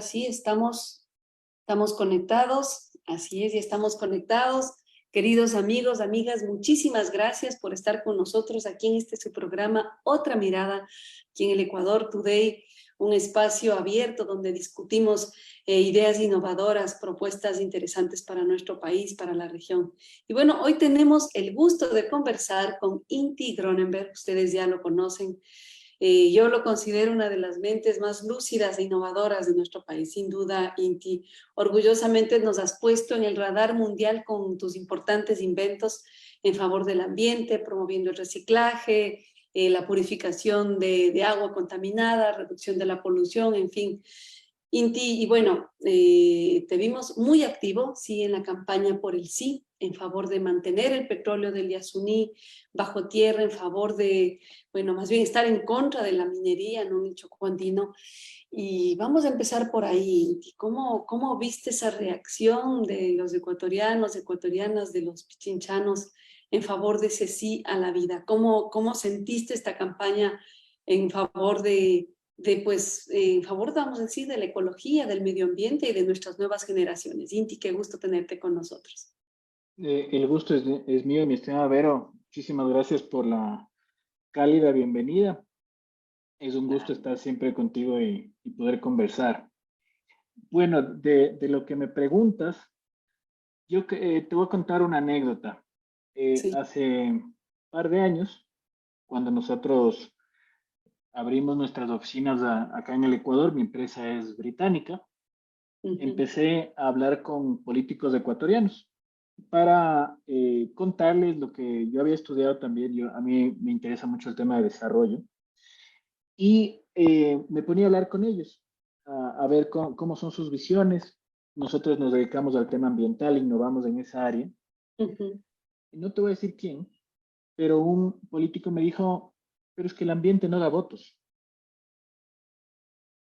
sí, estamos conectados, así es, ya estamos conectados. Queridos amigos, amigas, muchísimas gracias por estar con nosotros aquí en este su programa Otra Mirada, aquí en el Ecuador Today, un espacio abierto donde discutimos ideas innovadoras, propuestas interesantes para nuestro país, para la región. Y bueno, hoy tenemos el gusto de conversar con Inti Gronenberg, ustedes ya lo conocen. Yo lo considero una de las mentes más lúcidas e innovadoras de nuestro país, sin duda, Inti. Orgullosamente nos has puesto en el radar mundial con tus importantes inventos en favor del ambiente, promoviendo el reciclaje, la purificación de agua contaminada, reducción de la polución, en fin. Inti, y bueno, te vimos muy activo, sí, en la campaña por el sí, en favor de mantener el petróleo del Yasuní bajo tierra, en favor de, bueno, más bien estar en contra de la minería, ¿no? En el Chocó andino. Y vamos a empezar por ahí, Inti. ¿Cómo viste esa reacción de los ecuatorianos, ecuatorianas, de los pichinchanos en favor de ese sí a la vida? ¿Cómo sentiste esta campaña en favor pues, en favor, vamos a decir, de la ecología, del medio ambiente y de nuestras nuevas generaciones? Inti, qué gusto tenerte con nosotros. El gusto es mío, mi estimada Vero. Muchísimas gracias por la cálida bienvenida. Es un gusto estar siempre contigo y poder conversar. Bueno, de lo que me preguntas, te voy a contar una anécdota. Sí. Hace un par de años, cuando nosotros abrimos nuestras oficinas acá en el Ecuador, mi empresa es británica, empecé a hablar con políticos ecuatorianos para contarles lo que yo había estudiado también. A mí me interesa mucho el tema de desarrollo y me ponía a hablar con ellos, a ver cómo son sus visiones. Nosotros nos dedicamos al tema ambiental, innovamos en esa área. No te voy a decir quién, pero un político me dijo, pero es que el ambiente no da votos.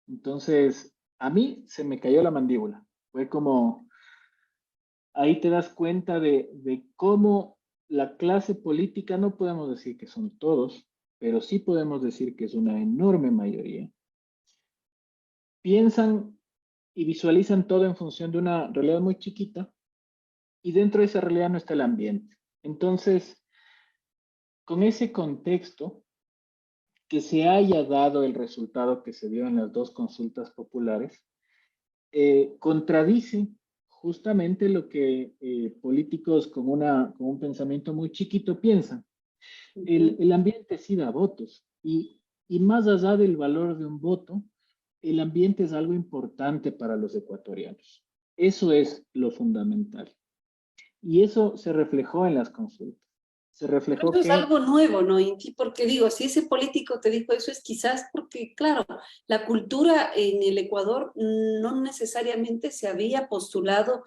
Entonces, a mí se me cayó la mandíbula. Fue como, ahí te das cuenta de cómo la clase política, no podemos decir que son todos, pero sí podemos decir que es una enorme mayoría, piensan y visualizan todo en función de una realidad muy chiquita y dentro de esa realidad no está el ambiente. Entonces, con ese contexto, que se haya dado el resultado que se dio en las dos consultas populares, contradice justamente lo que políticos con un pensamiento muy chiquito piensan. El ambiente sí da votos y más allá del valor de un voto, el ambiente es algo importante para los ecuatorianos. Eso es lo fundamental. Y eso se reflejó en las consultas. Se Pero reflejó eso es que algo nuevo, ¿no, Inti? Porque digo, si ese político te dijo eso es quizás porque, claro, la cultura en el Ecuador no necesariamente se había postulado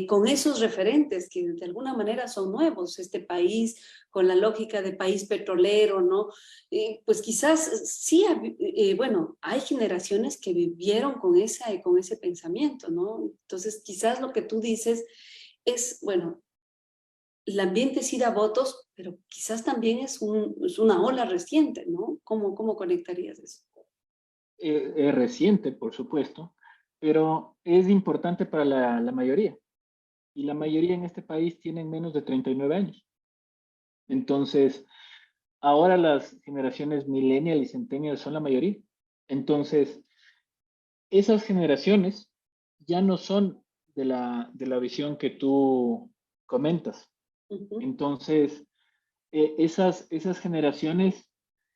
con esos referentes que de alguna manera son nuevos. Este país, con la lógica de país petrolero, ¿no? Pues quizás sí, bueno, hay generaciones que vivieron con ese pensamiento, ¿no? Entonces, quizás lo que tú dices es, bueno, el ambiente sí da votos, pero quizás también es una ola reciente, ¿no? ¿Cómo conectarías eso? es reciente, por supuesto, pero es importante para la mayoría. Y la mayoría en este país tienen menos de 39 años. Entonces, ahora las generaciones millennial y centennial son la mayoría. Entonces, esas generaciones ya no son de la visión que tú comentas. Entonces, esas generaciones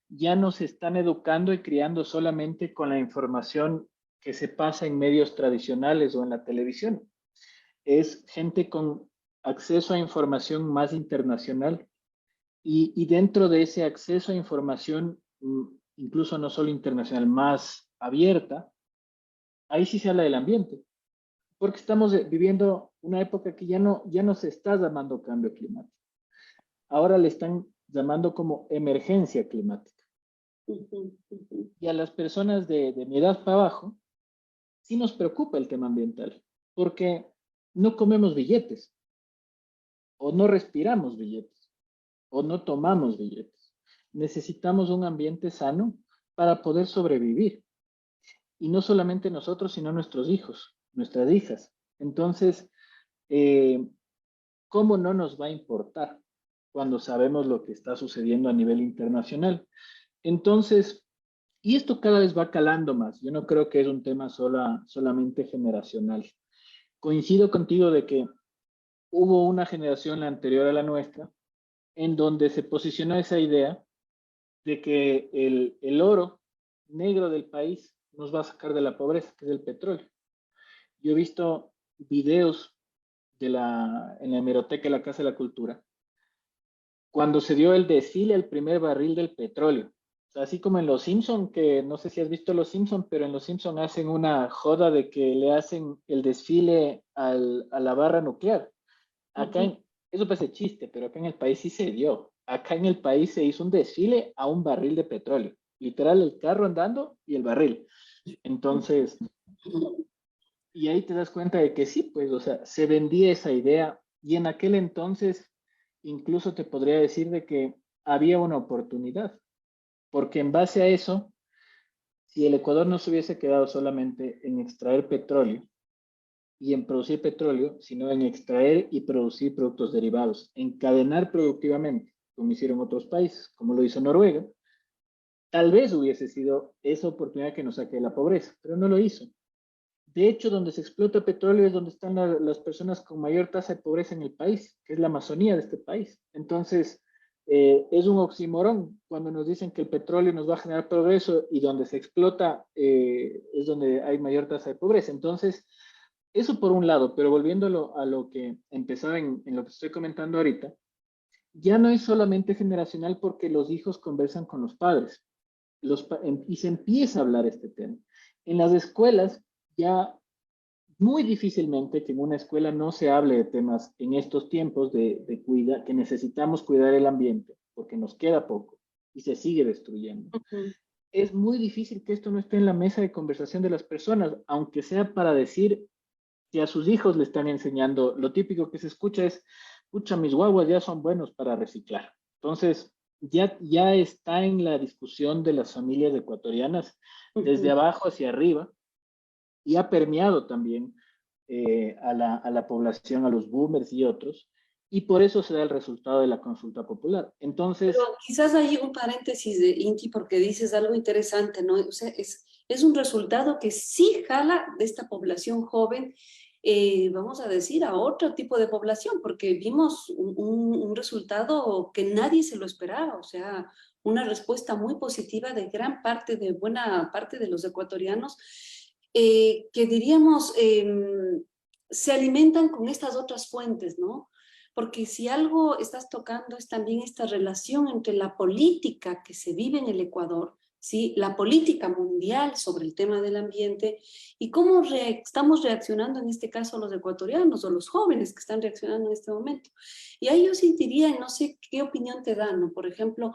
ya no se están educando y criando solamente con la información que se pasa en medios tradicionales o en la televisión. Es gente con acceso a información más internacional y dentro de ese acceso a información, incluso no solo internacional, más abierta, ahí sí se habla del ambiente, porque estamos viviendo una época que ya no se está llamando cambio climático. Ahora le están llamando como emergencia climática. Y a las personas de mi edad para abajo, sí nos preocupa el tema ambiental, porque no comemos billetes, o no respiramos billetes, o no tomamos billetes. Necesitamos un ambiente sano para poder sobrevivir. y no solamente nosotros, sino nuestros hijos, nuestras hijas. Entonces, ¿cómo no nos va a importar cuando sabemos lo que está sucediendo a nivel internacional? Entonces, y esto cada vez va calando más. Yo no creo que es un tema solamente generacional. Coincido contigo de que hubo una generación anterior a la nuestra en donde se posicionó esa idea de que el oro negro del país nos va a sacar de la pobreza, que es el petróleo. Yo he visto videos en la hemeroteca de la Casa de la Cultura, cuando se dio el desfile al primer barril del petróleo. O sea, así como en Los Simpson, que no sé si has visto Los Simpson, pero en Los Simpson hacen una joda de que le hacen el desfile a la barra nuclear. Acá, eso parece chiste, pero acá en el país sí se dio. Acá en el país se hizo un desfile a un barril de petróleo. Literal, el carro andando y el barril. Entonces, y ahí te das cuenta de que sí, pues, o sea, se vendía esa idea y en aquel entonces incluso te podría decir de que había una oportunidad, porque en base a eso, si el Ecuador no se hubiese quedado solamente en extraer petróleo y en producir petróleo, sino en extraer y producir productos derivados, encadenar productivamente, como hicieron otros países, como lo hizo Noruega, tal vez hubiese sido esa oportunidad que nos saque de la pobreza, pero no lo hizo. De hecho, donde se explota petróleo es donde están las personas con mayor tasa de pobreza en el país, que es la Amazonía de este país. Entonces, es un oxímoron cuando nos dicen que el petróleo nos va a generar progreso y donde se explota es donde hay mayor tasa de pobreza. Entonces, eso por un lado, pero volviéndolo a lo que empezaba en lo que estoy comentando ahorita, ya no es solamente generacional porque los hijos conversan con los padres y se empieza a hablar este tema. En las escuelas ya muy difícilmente que en una escuela no se hable de temas en estos tiempos de cuidar, que necesitamos cuidar el ambiente, porque nos queda poco y se sigue destruyendo. Es muy difícil que esto no esté en la mesa de conversación de las personas, aunque sea para decir que a sus hijos le están enseñando. Lo típico que se escucha es, escucha, mis guaguas ya son buenos para reciclar. Entonces, ya está en la discusión de las familias ecuatorianas desde abajo hacia arriba y ha permeado también a la población, a los boomers y otros, y por eso se da el resultado de la consulta popular. Entonces... Pero quizás hay un paréntesis de Inti porque dices algo interesante, ¿no? O sea, es un resultado que sí jala de esta población joven, vamos a decir, a otro tipo de población, porque vimos un resultado que nadie se lo esperaba, o sea, una respuesta muy positiva de gran parte, de buena parte de los ecuatorianos, que diríamos, se alimentan con estas otras fuentes, ¿no? Porque si algo estás tocando es también esta relación entre la política que se vive en el Ecuador, ¿sí? La política mundial sobre el tema del ambiente y cómo estamos reaccionando en este caso los ecuatorianos o los jóvenes que están reaccionando en este momento. Y ahí yo sentiría, no sé qué opinión te dan, ¿no? Por ejemplo,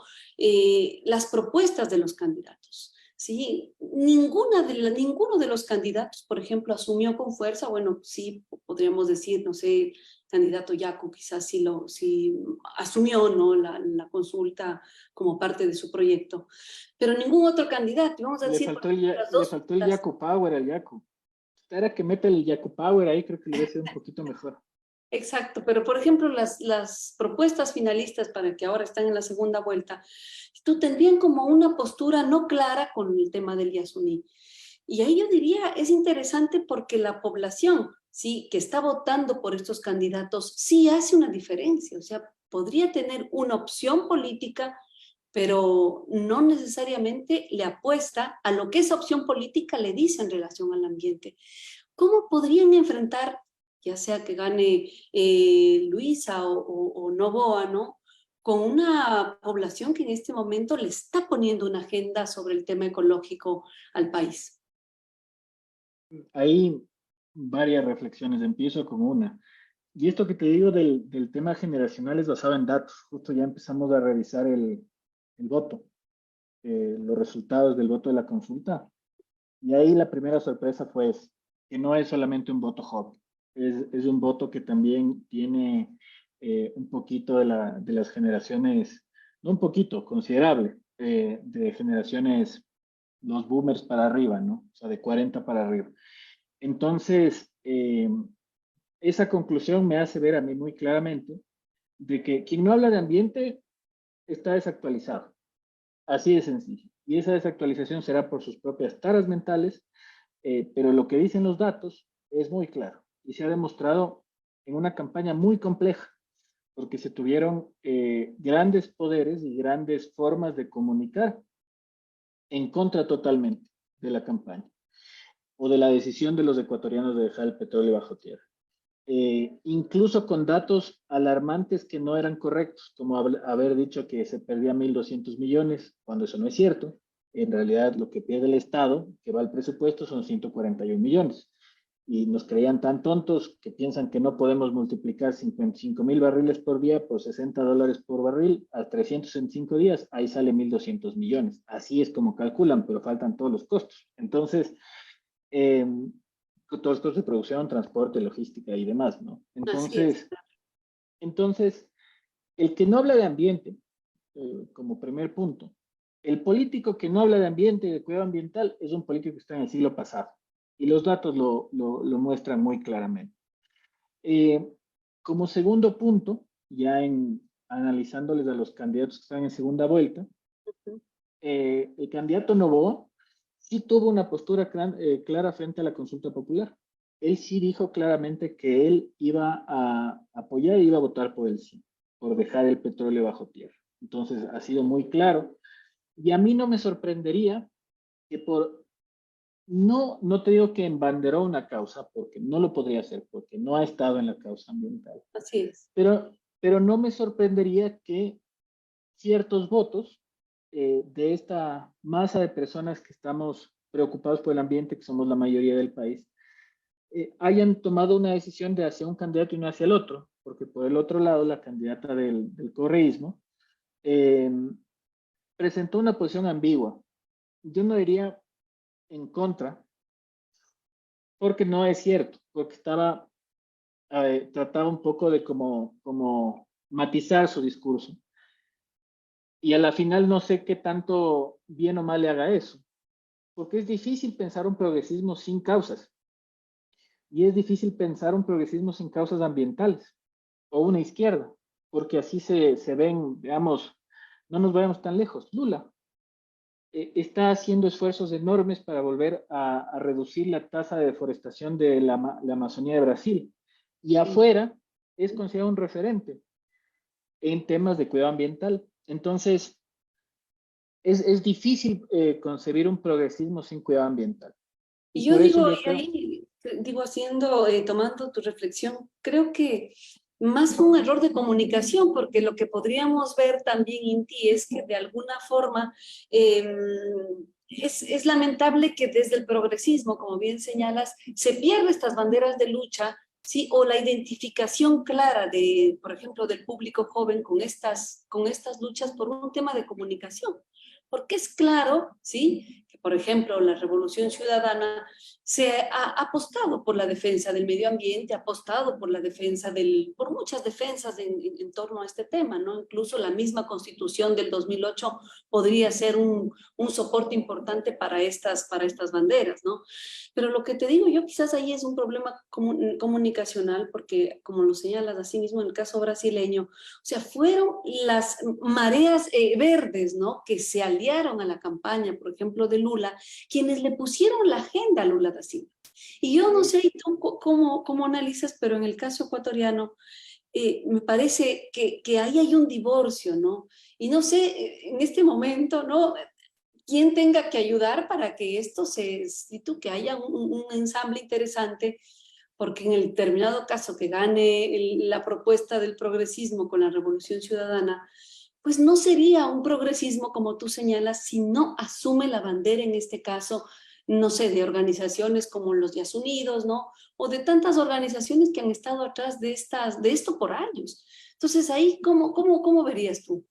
las propuestas de los candidatos. Sí, ninguno de los candidatos, por ejemplo, asumió con fuerza, bueno, sí, podríamos decir, no sé, candidato Yacu quizás sí asumió, ¿no? la consulta como parte de su proyecto, pero ningún otro candidato, vamos a decir, por ejemplo, las Le dos. faltó el Yaku Power al Yaku. Era que mete el Yaku Power ahí, creo que le hubiera sido un poquito mejor. Exacto, pero por ejemplo las propuestas finalistas para que ahora están en la segunda vuelta, tú tendrían como una postura no clara con el tema del Yasuní. Y ahí yo diría, es interesante porque la población, sí, que está votando por estos candidatos, sí hace una diferencia, o sea, podría tener una opción política, pero no necesariamente le apuesta a lo que esa opción política le dice en relación al ambiente. ¿Cómo podrían enfrentar, ya sea que gane Luisa o Novoa, ¿no? Con una población que en este momento le está poniendo una agenda sobre el tema ecológico al país? Hay varias reflexiones, empiezo con una. Y esto que te digo del tema generacional es basado en datos. Justo ya empezamos a revisar el voto, los resultados del voto de la consulta. Y ahí la primera sorpresa fue que no es solamente un voto joven, es un voto que también tiene un poquito de las generaciones, no un poquito, considerable, de generaciones los boomers para arriba, ¿no? O sea, de 40 para arriba. Entonces, esa conclusión me hace ver a mí muy claramente de que quien no habla de ambiente está desactualizado. Así de sencillo. Y esa desactualización será por sus propias taras mentales, pero lo que dicen los datos es muy claro y se ha demostrado en una campaña muy compleja, porque se tuvieron grandes poderes y grandes formas de comunicar en contra totalmente de la campaña o de la decisión de los ecuatorianos de dejar el petróleo bajo tierra. Incluso con datos alarmantes que no eran correctos, como haber dicho que se perdía 1.200 millones, cuando eso no es cierto. En realidad, lo que pierde el Estado, que va al presupuesto, son 141 millones. Y nos creían tan tontos que piensan que no podemos multiplicar 55.000 barriles por día por $60 por barril a 300 en 5 días. Ahí sale 1.200 millones. Así es como calculan, pero faltan todos los costos. Entonces, todos los costos de producción, transporte, logística y demás, ¿no? Así es. Entonces, el que no habla de ambiente, como primer punto, el político que no habla de ambiente y de cuidado ambiental es un político que está en el siglo pasado. Y los datos lo muestran muy claramente. Como segundo punto, ya analizándoles a los candidatos que están en segunda vuelta, el candidato Noboa sí tuvo una postura clara frente a la consulta popular. Él sí dijo claramente que él iba a apoyar y iba a votar por el sí, por dejar el petróleo bajo tierra. Entonces ha sido muy claro. Y a mí no me sorprendería que no te digo que embanderó una causa, porque no lo podría hacer, porque no ha estado en la causa ambiental. Así es. Pero no me sorprendería que ciertos votos de esta masa de personas que estamos preocupados por el ambiente, que somos la mayoría del país, hayan tomado una decisión de hacia un candidato y no hacia el otro, porque por el otro lado la candidata del correísmo presentó una posición ambigua. Yo no diría en contra, porque no es cierto, porque trataba un poco de como matizar su discurso. Y a la final no sé qué tanto bien o mal le haga eso, porque es difícil pensar un progresismo sin causas. Y es difícil pensar un progresismo sin causas ambientales o una izquierda, porque así se ven, digamos, no nos vayamos tan lejos. Lula está haciendo esfuerzos enormes para volver a reducir la tasa de deforestación de la Amazonía de Brasil. Y afuera es considerado un referente en temas de cuidado ambiental. Entonces, es difícil concebir un progresismo sin cuidado ambiental. Y Y yo por eso digo, yo y creo, ahí digo, tomando tu reflexión, creo que más fue un error de comunicación, porque lo que podríamos ver también, Inti, es que de alguna forma eh, es lamentable que desde el progresismo, como bien señalas, se pierden estas banderas de lucha, ¿sí? O la identificación clara de, por ejemplo, del público joven con estas luchas por un tema de comunicación. Porque es claro, ¿sí? Que, por ejemplo, la Revolución Ciudadana se ha apostado por la defensa del medio ambiente, ha apostado por la defensa por muchas defensas en torno a este tema, ¿no? Incluso la misma Constitución del 2008 podría ser un soporte importante para estas banderas, ¿no? Pero lo que te digo yo quizás ahí es un problema comunicacional, porque como lo señalas así mismo en el caso brasileño, o sea, fueron las mareas verdes, ¿no? Que se aliaron a la campaña, por ejemplo, de Lula, quienes le pusieron la agenda a Lula da Silva. Y yo no sé tú cómo analizas, pero en el caso ecuatoriano, me parece que ahí hay un divorcio, ¿no? Y no sé, en este momento, ¿no? ¿Quién tenga que ayudar para que esto que haya un ensamble interesante? Porque en el determinado caso que gane la propuesta del progresismo con la Revolución Ciudadana, pues no sería un progresismo como tú señalas si no asume la bandera en este caso, no sé, de organizaciones como los Días Unidos, ¿no? O de tantas organizaciones que han estado atrás de esto por años. Entonces ahí, ¿cómo verías tú?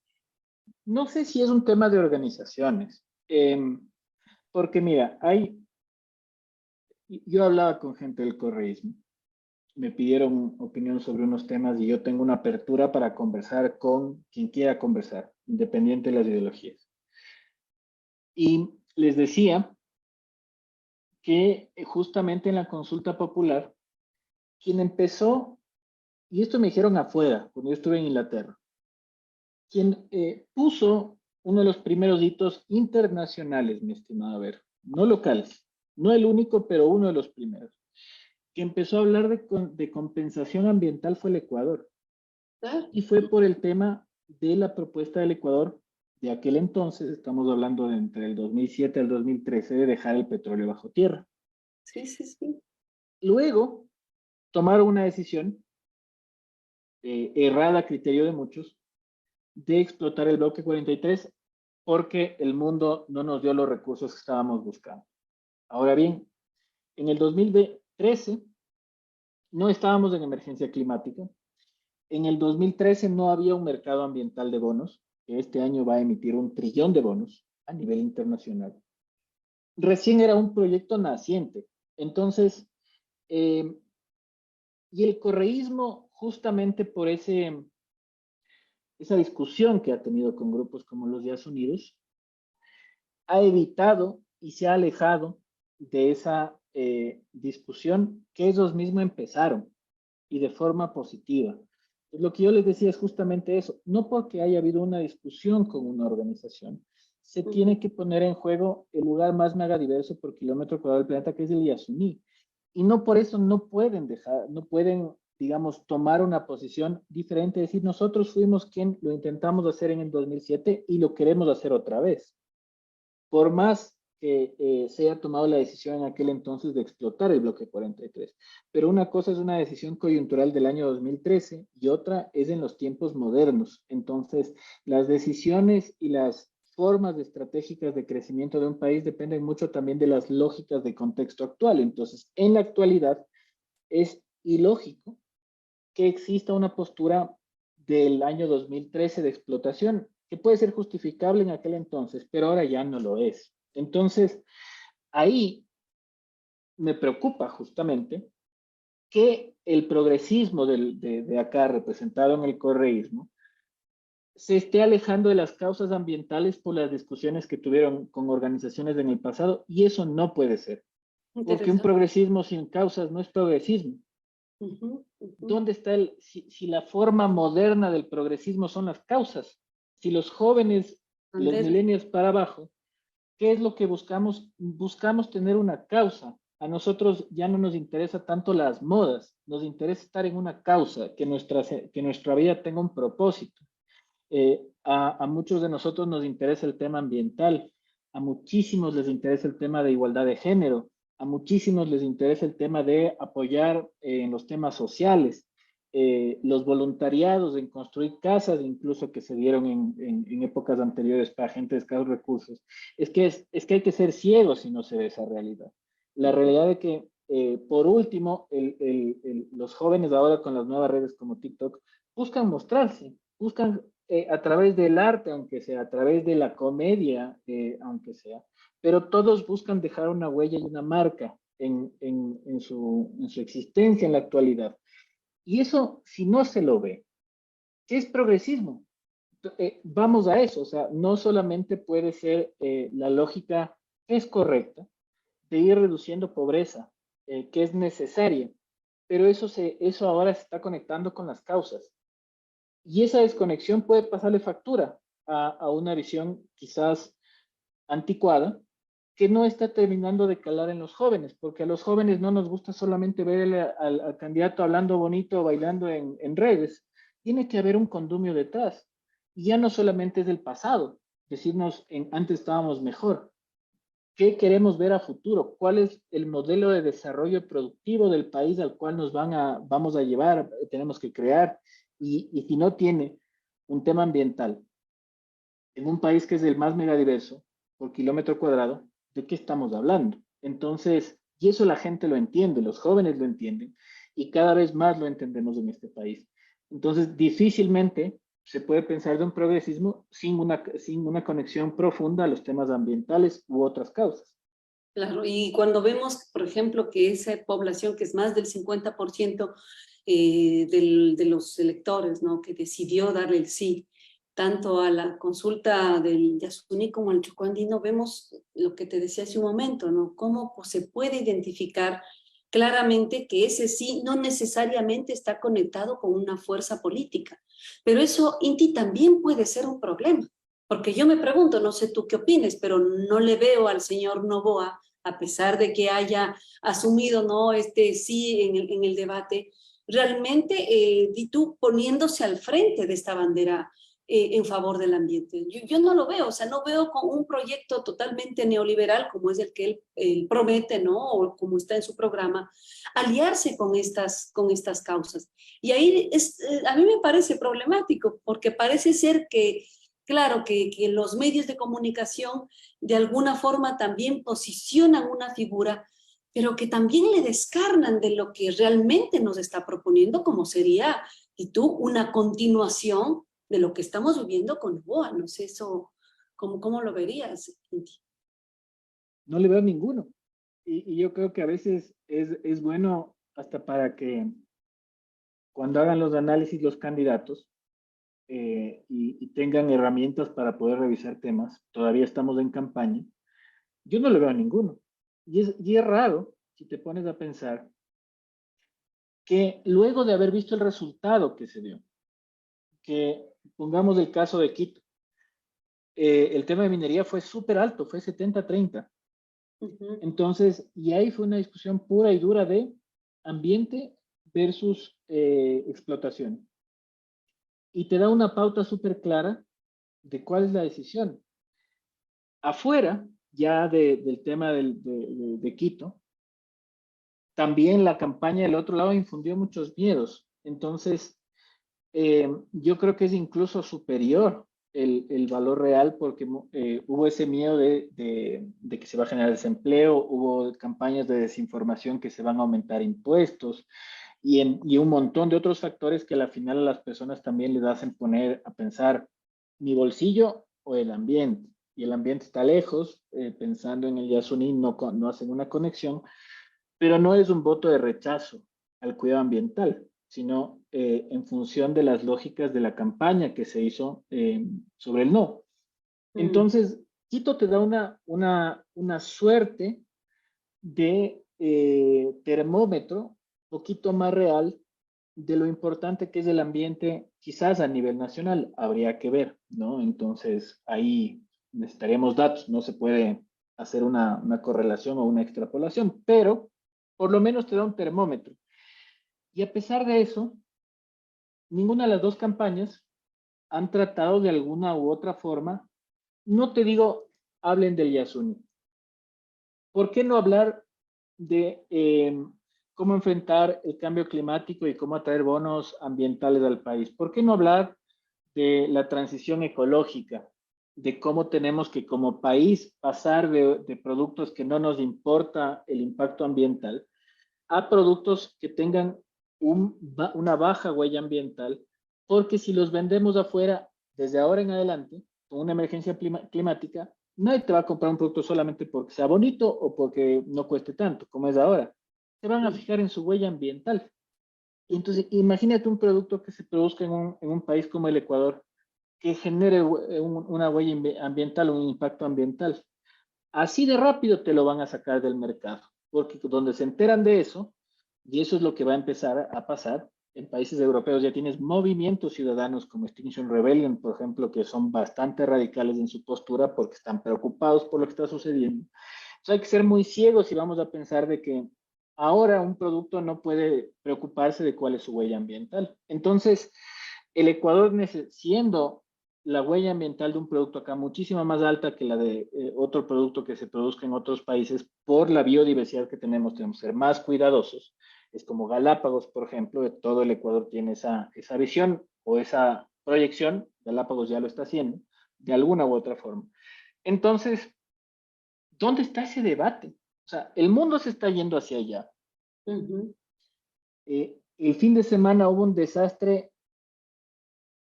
no sé si es un tema de organizaciones, porque mira, yo hablaba con gente del correísmo, me pidieron opinión sobre unos temas y yo tengo una apertura para conversar con quien quiera conversar, independiente de las ideologías. Y les decía que justamente en la consulta popular, quien empezó, y esto me dijeron afuera, cuando yo estuve en Inglaterra, quien puso uno de los primeros hitos internacionales, mi estimado Ver, no locales, no el único, pero uno de los primeros, que empezó a hablar de compensación ambiental fue el Ecuador. Claro. Y fue por el tema de la propuesta del Ecuador de aquel entonces, estamos hablando de entre el 2007 al 2013, de dejar el petróleo bajo tierra. Sí, sí, sí. Luego tomaron una decisión errada a criterio de muchos de explotar el bloque 43 porque el mundo no nos dio los recursos que estábamos buscando. Ahora bien, en el 2013 no estábamos en emergencia climática. En el 2013 no había un mercado ambiental de bonos, que este año va a emitir 1 trillón de bonos a nivel internacional. Recién era un proyecto naciente. Entonces, y el correísmo, justamente por esa discusión que ha tenido con grupos como los Días Unidos, ha evitado y se ha alejado de esa discusión que ellos mismos empezaron y de forma positiva. Lo que yo les decía es justamente eso, no porque haya habido una discusión con una organización, se tiene que poner en juego el lugar más megadiverso por kilómetro cuadrado del planeta, que es el Yasuní. Y no por eso no pueden digamos, tomar una posición diferente, decir, nosotros fuimos quien lo intentamos hacer en el 2007 y lo queremos hacer otra vez. Por más que se haya tomado la decisión en aquel entonces de explotar el bloque 43. Pero una cosa es una decisión coyuntural del año 2013 y otra es en los tiempos modernos. Entonces, las decisiones y las formas estratégicas de crecimiento de un país dependen mucho también de las lógicas de contexto actual. Entonces, en la actualidad es ilógico que exista una postura del año 2013 de explotación, que puede ser justificable en aquel entonces, pero ahora ya no lo es. Entonces, ahí me preocupa justamente que el progresismo de acá, representado en el correísmo, se esté alejando de las causas ambientales por las discusiones que tuvieron con organizaciones en el pasado, y eso no puede ser, porque un progresismo sin causas no es progresismo. ¿Dónde está si la forma moderna del progresismo son las causas? Si los jóvenes, los millennials para abajo, ¿qué es lo que buscamos? Buscamos tener una causa. A nosotros ya no nos interesa tanto las modas, nos interesa estar en una causa, que nuestra vida tenga un propósito. A muchos de nosotros nos interesa el tema ambiental, a muchísimos les interesa el tema de igualdad de género, a muchísimos les interesa el tema de apoyar en los temas sociales, los voluntariados en construir casas, incluso que se dieron en épocas anteriores para gente de escasos recursos. Es que hay que ser ciegos si no se ve esa realidad. La realidad de que, por último, los jóvenes ahora con las nuevas redes como TikTok buscan mostrarse, buscan a través del arte, aunque sea, a través de la comedia, aunque sea, pero todos buscan dejar una huella y una marca en su existencia en la actualidad. Y eso, si no se lo ve, ¿qué es progresismo? Vamos a eso, o sea, no solamente puede ser la lógica que es correcta de ir reduciendo pobreza, que es necesaria, pero eso ahora se está conectando con las causas. Y esa desconexión puede pasarle factura a una visión quizás anticuada que no está terminando de calar en los jóvenes, porque a los jóvenes no nos gusta solamente ver al candidato hablando bonito o bailando en redes. Tiene que haber un condumio detrás. Y ya no solamente es del pasado, decirnos antes estábamos mejor. ¿Qué queremos ver a futuro? ¿Cuál es el modelo de desarrollo productivo del país al cual vamos a llevar, tenemos que crear? Y si no tiene un tema ambiental en un país que es el más megadiverso por kilómetro cuadrado, ¿de qué estamos hablando? Entonces, y eso la gente lo entiende, los jóvenes lo entienden, y cada vez más lo entendemos en este país. Entonces, difícilmente se puede pensar de un progresismo sin una conexión profunda a los temas ambientales u otras causas. Claro, y cuando vemos, por ejemplo, que esa población que es más del 50% de los electores, ¿no?, que decidió darle el sí, tanto a la consulta del Yasuní como al Chocó Andino, vemos lo que te decía hace un momento, ¿no? Cómo pues, se puede identificar claramente que ese sí no necesariamente está conectado con una fuerza política. Pero eso, Inti, también puede ser un problema. Porque yo me pregunto, no sé tú qué opines, pero no le veo al señor Noboa, a pesar de que haya asumido no este sí en el debate, realmente y tú poniéndose al frente de esta bandera en favor del ambiente. Yo no lo veo, o sea, no veo con un proyecto totalmente neoliberal como es el que él promete, ¿no? O como está en su programa, aliarse con estas causas. Y ahí a mí me parece problemático porque parece ser que, claro, que los medios de comunicación de alguna forma también posicionan una figura, pero que también le descarnan de lo que realmente nos está proponiendo, como sería, y tú, una continuación de lo que estamos viviendo con Noboa. No sé eso, ¿cómo lo verías, Inti? No le veo ninguno. Y yo creo que a veces es bueno hasta para que cuando hagan los análisis los candidatos y tengan herramientas para poder revisar temas, todavía estamos en campaña, yo no le veo a ninguno. Y es raro, si te pones a pensar, que luego de haber visto el resultado que se dio, que pongamos el caso de Quito, el tema de minería fue súper alto, fue 70-30. Entonces, y ahí fue una discusión pura y dura de ambiente versus explotación. Y te da una pauta súper clara de cuál es la decisión. Afuera, ya del tema de Quito, también la campaña del otro lado infundió muchos miedos. Entonces, yo creo que es incluso superior el valor real porque hubo ese miedo de que se va a generar desempleo, hubo campañas de desinformación que se van a aumentar impuestos y un montón de otros factores que al final a las personas también les hacen poner a pensar mi bolsillo o el ambiente. Y el ambiente está lejos, pensando en el Yasuní, no hacen una conexión, pero no es un voto de rechazo al cuidado ambiental, sino en función de las lógicas de la campaña que se hizo sobre el no. Entonces, Quito te da una suerte de termómetro poquito más real de lo importante que es el ambiente, quizás a nivel nacional, habría que ver, ¿no? Entonces, ahí necesitaríamos datos, no se puede hacer una correlación o una extrapolación, pero por lo menos te da un termómetro. Y a pesar de eso, ninguna de las dos campañas han tratado de alguna u otra forma, no te digo, hablen del Yasuni. ¿Por qué no hablar de cómo enfrentar el cambio climático y cómo atraer bonos ambientales al país? ¿Por qué no hablar de la transición ecológica, de cómo tenemos que como país pasar de productos que no nos importa el impacto ambiental a productos que tengan una baja huella ambiental? Porque si los vendemos afuera desde ahora en adelante, con una emergencia climática, nadie te va a comprar un producto solamente porque sea bonito o porque no cueste tanto, como es ahora. Se van a fijar en su huella ambiental. Y entonces, imagínate un producto que se produzca en un país como el Ecuador, que genere una huella ambiental, un impacto ambiental. Así de rápido te lo van a sacar del mercado, porque donde se enteran de eso, y eso es lo que va a empezar a pasar, en países europeos ya tienes movimientos ciudadanos como Extinction Rebellion, por ejemplo, que son bastante radicales en su postura porque están preocupados por lo que está sucediendo. Entonces hay que ser muy ciegos si vamos a pensar de que ahora un producto no puede preocuparse de cuál es su huella ambiental. Entonces, el Ecuador, siendo la huella ambiental de un producto acá muchísimo más alta que la de otro producto que se produzca en otros países por la biodiversidad que tenemos que ser más cuidadosos. Es como Galápagos, por ejemplo, todo el Ecuador tiene esa visión o esa proyección, Galápagos ya lo está haciendo, de alguna u otra forma. Entonces, ¿dónde está ese debate? O sea, el mundo se está yendo hacia allá. El fin de semana hubo un desastre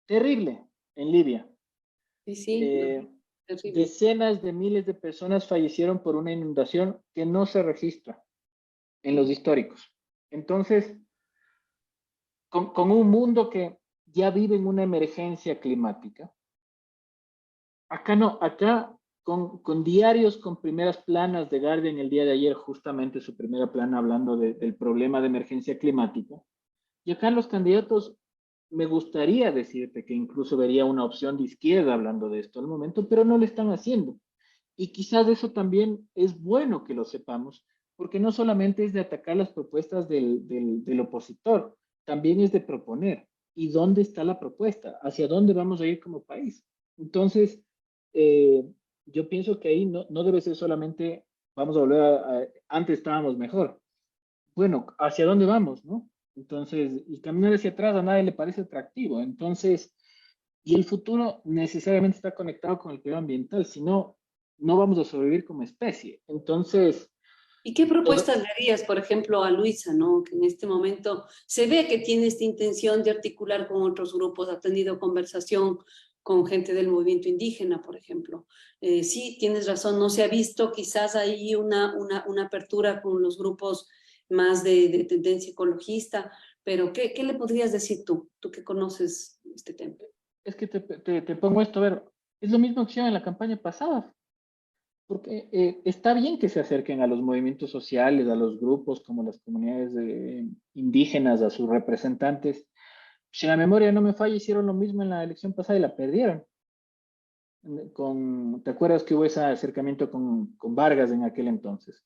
terrible en Libia. Sí, sí, no, terrible. Decenas de miles de personas fallecieron por una inundación que no se registra en los históricos. Entonces, con un mundo que ya vive en una emergencia climática, acá no, acá con diarios, con primeras planas de Guardian el día de ayer, justamente su primera plana hablando del problema de emergencia climática. Y acá los candidatos, me gustaría decirte que incluso vería una opción de izquierda hablando de esto al momento, pero no lo están haciendo. Y quizás eso también es bueno que lo sepamos, porque no solamente es de atacar las propuestas del opositor, también es de proponer. ¿Y dónde está la propuesta? ¿Hacia dónde vamos a ir como país? Entonces, eh, yo pienso que ahí no debe ser solamente, vamos a volver antes estábamos mejor. Bueno, ¿hacia dónde vamos, no? Entonces, y caminar hacia atrás a nadie le parece atractivo. Entonces, y el futuro necesariamente está conectado con el cuidado ambiental, si no, no vamos a sobrevivir como especie. Entonces, ¿Y qué todo, propuestas le harías, por ejemplo, a Luisa, ¿no? Que en este momento se ve que tiene esta intención de articular con otros grupos, ha tenido conversación con gente del movimiento indígena, por ejemplo. Sí, tienes razón, no se ha visto quizás ahí una apertura con los grupos más de tendencia ecologista, pero ¿qué le podrías decir tú que conoces este tema? es que te pongo esto, a ver, es lo mismo que hicieron en la campaña pasada, porque está bien que se acerquen a los movimientos sociales, a los grupos como las comunidades indígenas, a sus representantes. Si la memoria no me falla, hicieron lo mismo en la elección pasada y la perdieron. ¿Te acuerdas que hubo ese acercamiento con Vargas en aquel entonces?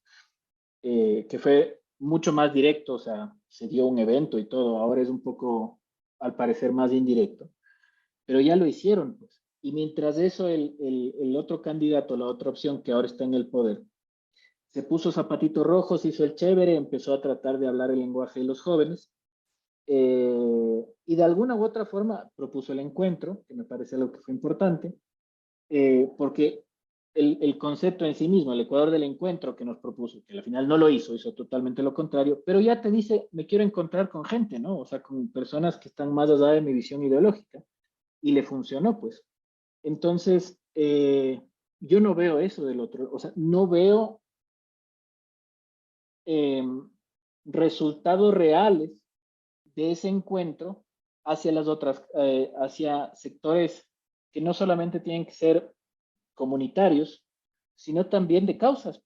Que fue mucho más directo, o sea, se dio un evento y todo, ahora es un poco, al parecer, más indirecto, pero ya lo hicieron, pues. Y mientras eso, el otro candidato, la otra opción que ahora está en el poder, se puso zapatitos rojos, hizo el chévere, empezó a tratar de hablar el lenguaje de los jóvenes, y de alguna u otra forma propuso el encuentro, que me parece algo que fue importante, porque el concepto en sí mismo, el Ecuador del encuentro que nos propuso, que al final no lo hizo, hizo totalmente lo contrario, pero ya te dice, me quiero encontrar con gente, ¿no? O sea, con personas que están más allá de mi visión ideológica, y le funcionó, pues. Entonces, yo no veo eso del otro, o sea, no veo eh, resultados reales de ese encuentro hacia las otras, hacia sectores que no solamente tienen que ser comunitarios, sino también de causas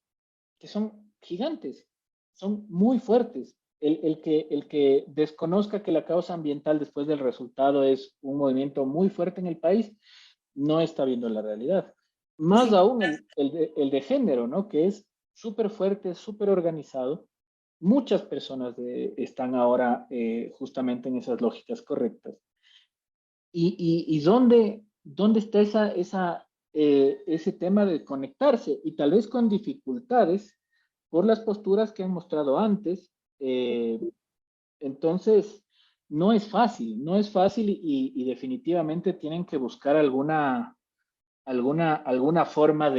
que son gigantes, son muy fuertes. El que desconozca que la causa ambiental después del resultado es un movimiento muy fuerte en el país, no está viendo la realidad. Más Sí, aún el de género, ¿no? Que es súper fuerte, súper organizado. Muchas personas están ahora justamente en esas lógicas correctas. ¿Y dónde está ese tema de conectarse? Y tal vez con dificultades por las posturas que han mostrado antes. Entonces, no es fácil y definitivamente tienen que buscar alguna forma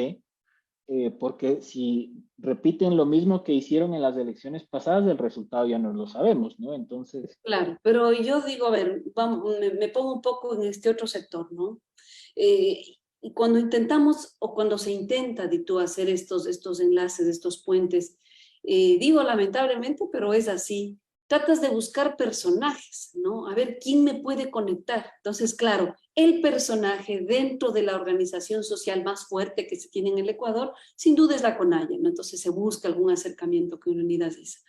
porque si repiten lo mismo que hicieron en las elecciones pasadas, el resultado ya no lo sabemos, ¿no? Entonces, claro, pero yo digo, a ver, vamos, me pongo un poco en este otro sector, ¿no? Y cuando intentamos o cuando se intenta, de tú, hacer estos enlaces, estos puentes, digo lamentablemente, pero es así, tratas de buscar personajes, ¿no? A ver quién me puede conectar. Entonces, claro, el personaje dentro de la organización social más fuerte que se tiene en el Ecuador, sin duda es la CONAIE, ¿no? Entonces se busca algún acercamiento con unidad de esa.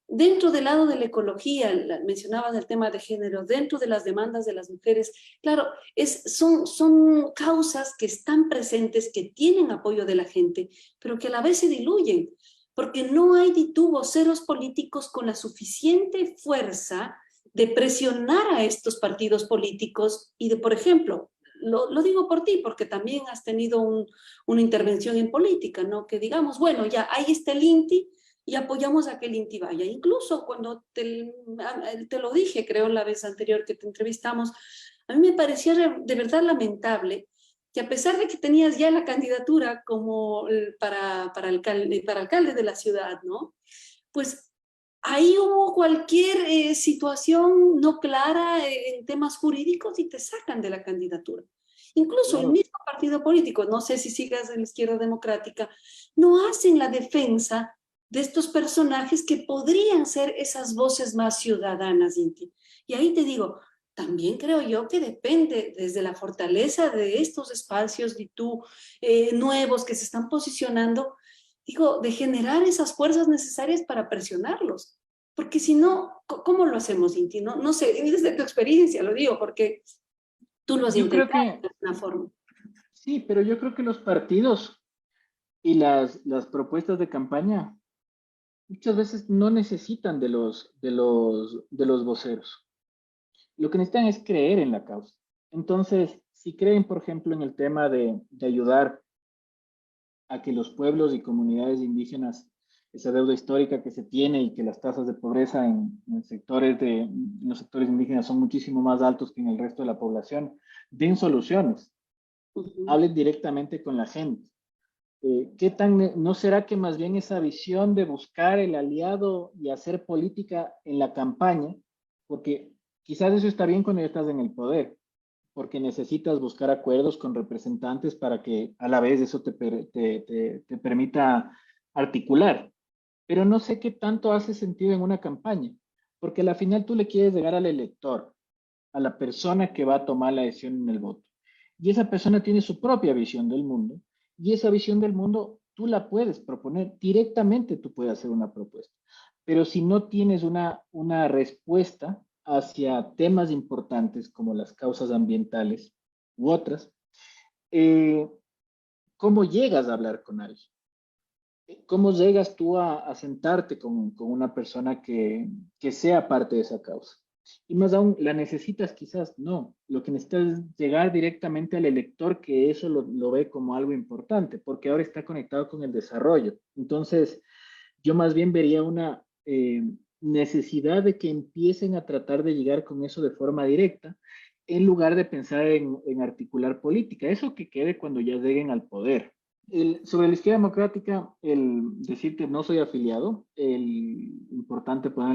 Dentro del lado de la ecología, mencionabas el tema de género, dentro de las demandas de las mujeres, claro, son causas que están presentes, que tienen apoyo de la gente, pero que a la vez se diluyen, porque no hay voceros políticos con la suficiente fuerza de presionar a estos partidos políticos y de, por ejemplo, lo digo por ti, porque también has tenido una intervención en política, ¿no? Que digamos, bueno, ya ahí está el INTI, y apoyamos a que el INTI vaya. Incluso cuando te lo dije, creo, la vez anterior que te entrevistamos, a mí me parecía de verdad lamentable que a pesar de que tenías ya la candidatura como para alcalde de la ciudad, ¿no? Pues ahí hubo cualquier situación no clara en temas jurídicos y te sacan de la candidatura. Incluso el claro, mismo partido político, no sé si sigas en la izquierda democrática, no hacen la defensa de estos personajes que podrían ser esas voces más ciudadanas, Inti. Y ahí te digo, también creo yo que depende desde la fortaleza de estos espacios de tú, nuevos que se están posicionando, digo, de generar esas fuerzas necesarias para presionarlos. Porque si no, ¿cómo lo hacemos, Inti? No, no sé, desde tu experiencia lo digo, porque tú lo has Yo creo intentado que de alguna forma. sí, pero yo creo que los partidos y las propuestas de campaña muchas veces no necesitan de los voceros. Lo que necesitan es creer en la causa. Entonces, si creen, por ejemplo, en el tema de ayudar a que los pueblos y comunidades indígenas, esa deuda histórica que se tiene y que las tasas de pobreza en los sectores indígenas son muchísimo más altos que en el resto de la población, den soluciones, Ujú. hablen directamente con la gente. ¿No será que más bien esa visión de buscar el aliado y hacer política en la campaña, porque quizás eso está bien cuando ya estás en el poder, porque necesitas buscar acuerdos con representantes para que a la vez eso te permita articular, pero no sé qué tanto hace sentido en una campaña, porque al final tú le quieres llegar al elector, a la persona que va a tomar la decisión en el voto. Y esa persona tiene su propia visión del mundo, y esa visión del mundo tú la puedes proponer directamente, tú puedes hacer una propuesta. Pero si no tienes una respuesta hacia temas importantes como las causas ambientales u otras, eh, ¿cómo llegas a hablar con alguien? ¿Cómo llegas tú a sentarte con una persona que sea parte de esa causa? Y más aún, ¿la necesitas? Quizás no. Lo que necesitas es llegar directamente al elector que eso lo ve como algo importante, porque ahora está conectado con el desarrollo. Entonces, yo más bien vería una necesidad de que empiecen a tratar de llegar con eso de forma directa, en lugar de pensar en articular política. Eso que quede cuando ya lleguen al poder. Sobre la izquierda democrática, el decir que no soy afiliado, el importante poner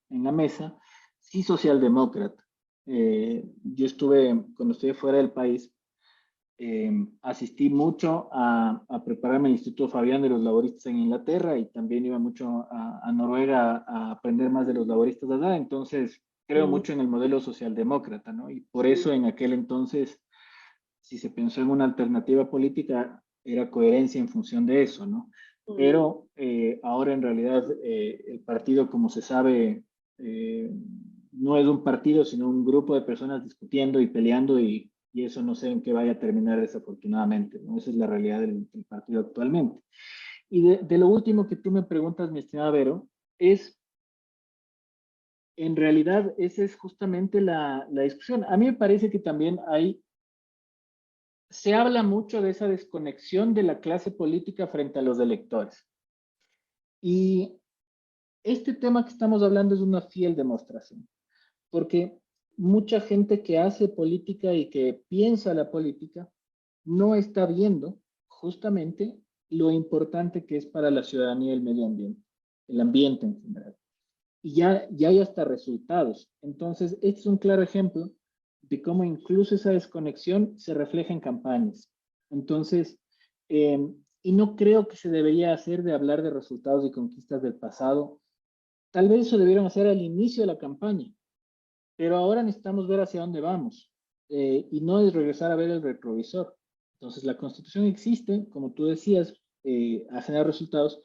en la mesa, sí socialdemócrata. Yo cuando estuve fuera del país, asistí mucho a prepararme en el Instituto Fabián de los Laboristas en Inglaterra y también iba mucho a Noruega a aprender más de los laboristas de allá. Entonces, creo Mm, mucho en el modelo socialdemócrata, ¿no? Y por sí. eso en aquel entonces, si se pensó en una alternativa política, era coherencia en función de eso, ¿no? Mm, Pero ahora en realidad el partido, como se sabe, eh, no es un partido, sino un grupo de personas discutiendo y peleando y eso no sé en qué vaya a terminar desafortunadamente, ¿no? Esa es la realidad del partido actualmente. Y de lo último que tú me preguntas, mi estimada Vero, es, en realidad, esa es justamente la discusión. A mí me parece que también se habla mucho de esa desconexión de la clase política frente a los electores. Y este tema que estamos hablando es una fiel demostración, porque mucha gente que hace política y que piensa la política no está viendo justamente lo importante que es para la ciudadanía el medio ambiente, el ambiente en general. Y ya hay hasta resultados. Entonces, este es un claro ejemplo de cómo incluso esa desconexión se refleja en campañas. Entonces, eh, y no creo que se debería hacer de hablar de resultados y conquistas del pasado. Tal vez eso debieron hacer al inicio de la campaña, pero ahora necesitamos ver hacia dónde vamos y no es regresar a ver el retrovisor. Entonces, la Constitución existe, como tú decías, a generar resultados,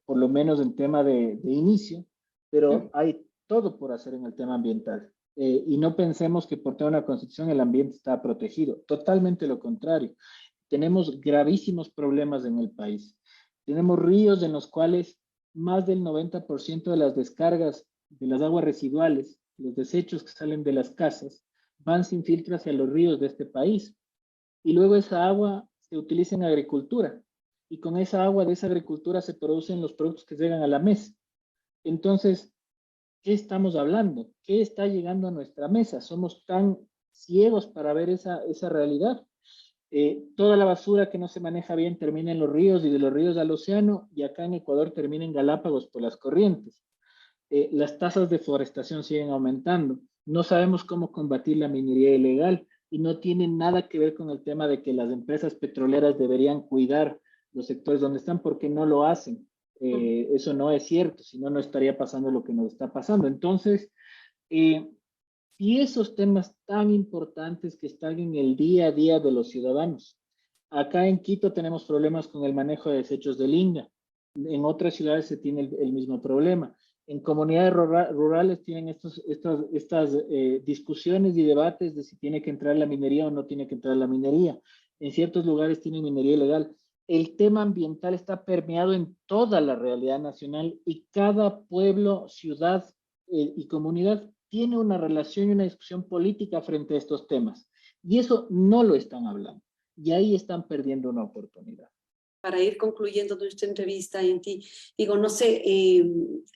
por lo menos en tema de inicio, pero hay todo por hacer en el tema ambiental. Y no pensemos que por tener una Constitución el ambiente está protegido. Totalmente lo contrario. Tenemos gravísimos problemas en el país. Tenemos ríos en los cuales más del 90% de las descargas de las aguas residuales, los desechos que salen de las casas, van sin filtro hacia los ríos de este país. Y luego esa agua se utiliza en agricultura. Y con esa agua de esa agricultura se producen los productos que llegan a la mesa. Entonces, ¿qué estamos hablando? ¿Qué está llegando a nuestra mesa? Somos tan ciegos para ver esa realidad. Toda la basura que no se maneja bien termina en los ríos y de los ríos al océano y acá en Ecuador termina en Galápagos por las corrientes. Las tasas de forestación siguen aumentando. No sabemos cómo combatir la minería ilegal y no tiene nada que ver con el tema de que las empresas petroleras deberían cuidar los sectores donde están porque no lo hacen. Eso no es cierto, si no, no estaría pasando lo que nos está pasando. Entonces, eh, y esos temas tan importantes que están en el día a día de los ciudadanos. Acá en Quito tenemos problemas con el manejo de desechos del INGA. En otras ciudades se tiene el mismo problema. En comunidades rurales tienen estas discusiones y debates de si tiene que entrar la minería o no tiene que entrar la minería. En ciertos lugares tienen minería ilegal. El tema ambiental está permeado en toda la realidad nacional y cada pueblo, ciudad y comunidad tiene una relación y una discusión política frente a estos temas. Y eso no lo están hablando. Y ahí están perdiendo una oportunidad. Para ir concluyendo nuestra entrevista, Inti, digo, no sé,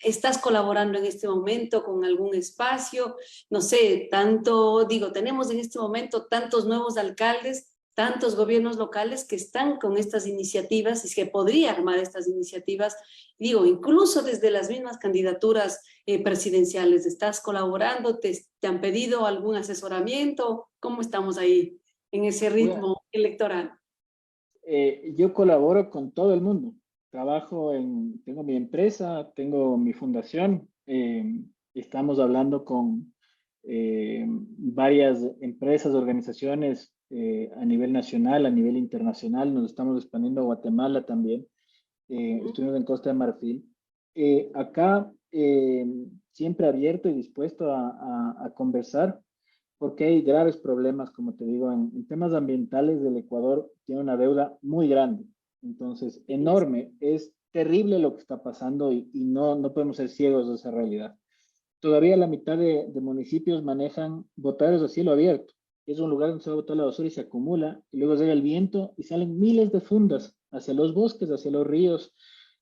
¿estás colaborando en este momento con algún espacio? No sé, tanto, digo, tenemos en este momento tantos nuevos alcaldes, tantos gobiernos locales que están con estas iniciativas y que podría armar estas iniciativas, digo, incluso desde las mismas candidaturas presidenciales. ¿Estás colaborando? ¿Te han pedido algún asesoramiento? ¿Cómo estamos ahí en ese ritmo electoral? Yo colaboro con todo el mundo. Tengo mi empresa, tengo mi fundación. Estamos hablando con varias empresas, organizaciones a nivel nacional, a nivel internacional. Nos estamos expandiendo a Guatemala también. Estuvimos en Costa de Marfil. Acá siempre abierto y dispuesto a conversar, porque hay graves problemas, como te digo, en temas ambientales. Del Ecuador tiene una deuda muy grande, entonces enorme. Es terrible lo que está pasando y no podemos ser ciegos de esa realidad. Todavía la mitad de municipios manejan botaderos a cielo abierto. Es un lugar donde se va a botar la basura y se acumula, y luego llega el viento y salen miles de fundas hacia los bosques, hacia los ríos.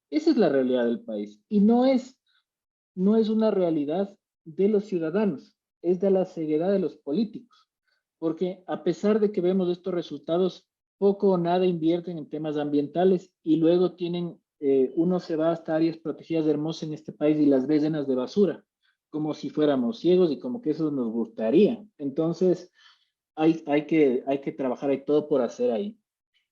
Esa es la realidad del país y no es una realidad de los ciudadanos, es de la ceguedad de los políticos, porque a pesar de que vemos estos resultados, poco o nada invierten en temas ambientales y luego uno se va hasta áreas protegidas hermosas en este país y las ve llenas de basura, como si fuéramos ciegos y como que eso nos gustaría. Entonces, hay que trabajar, hay todo por hacer ahí.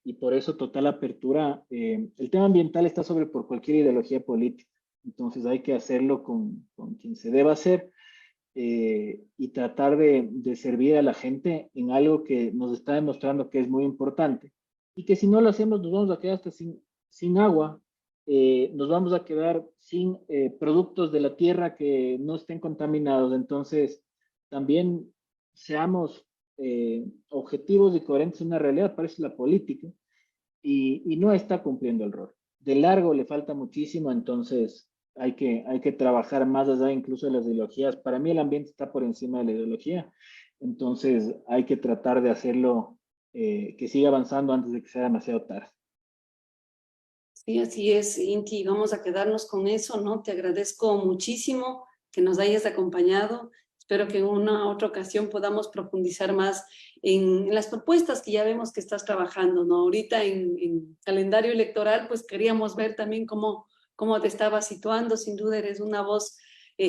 Y por eso total apertura. El tema ambiental está sobre por cualquier ideología política. Entonces hay que hacerlo con quien se deba hacer, y tratar de servir a la gente en algo que nos está demostrando que es muy importante. Y que si no lo hacemos nos vamos a quedar hasta sin agua, nos vamos a quedar sin productos de la tierra que no estén contaminados. Entonces también seamos objetivos y coherentes en una realidad. Parece la política y no está cumpliendo el rol. De largo le falta muchísimo, entonces hay que trabajar más allá incluso de las ideologías. Para mí el ambiente está por encima de la ideología, entonces hay que tratar de hacerlo, que siga avanzando antes de que sea demasiado tarde. Sí, así es, Inti, vamos a quedarnos con eso, ¿no? Te agradezco muchísimo que nos hayas acompañado. Espero que en una otra ocasión podamos profundizar más en las propuestas que ya vemos que estás trabajando, ¿no? Ahorita en calendario electoral, pues queríamos ver también cómo te estabas situando. Sin duda eres una voz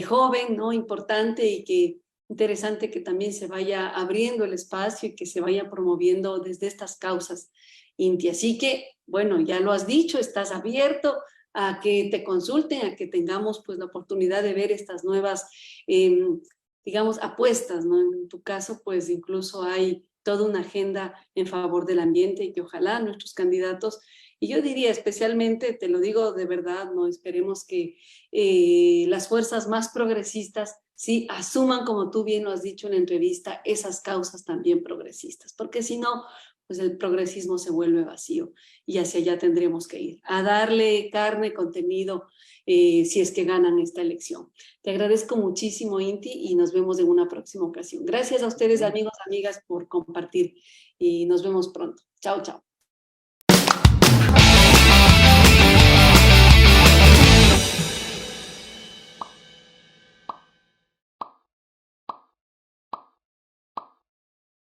joven, ¿no? Importante y que interesante que también se vaya abriendo el espacio y que se vaya promoviendo desde estas causas, Inti. Así que, bueno, ya lo has dicho, estás abierto a que te consulten, a que tengamos pues la oportunidad de ver estas nuevas, digamos, apuestas, ¿no? En tu caso, pues incluso hay toda una agenda en favor del ambiente y que ojalá nuestros candidatos, y yo diría especialmente, te lo digo de verdad, ¿no? Esperemos que las fuerzas más progresistas sí asuman, como tú bien lo has dicho en la entrevista, esas causas también progresistas, porque si no, pues el progresismo se vuelve vacío y hacia allá tendremos que ir, a darle carne, contenido, si es que ganan esta elección. Te agradezco muchísimo, Inti, y nos vemos en una próxima ocasión. Gracias a ustedes, amigos, amigas, por compartir y nos vemos pronto. Chao, chao.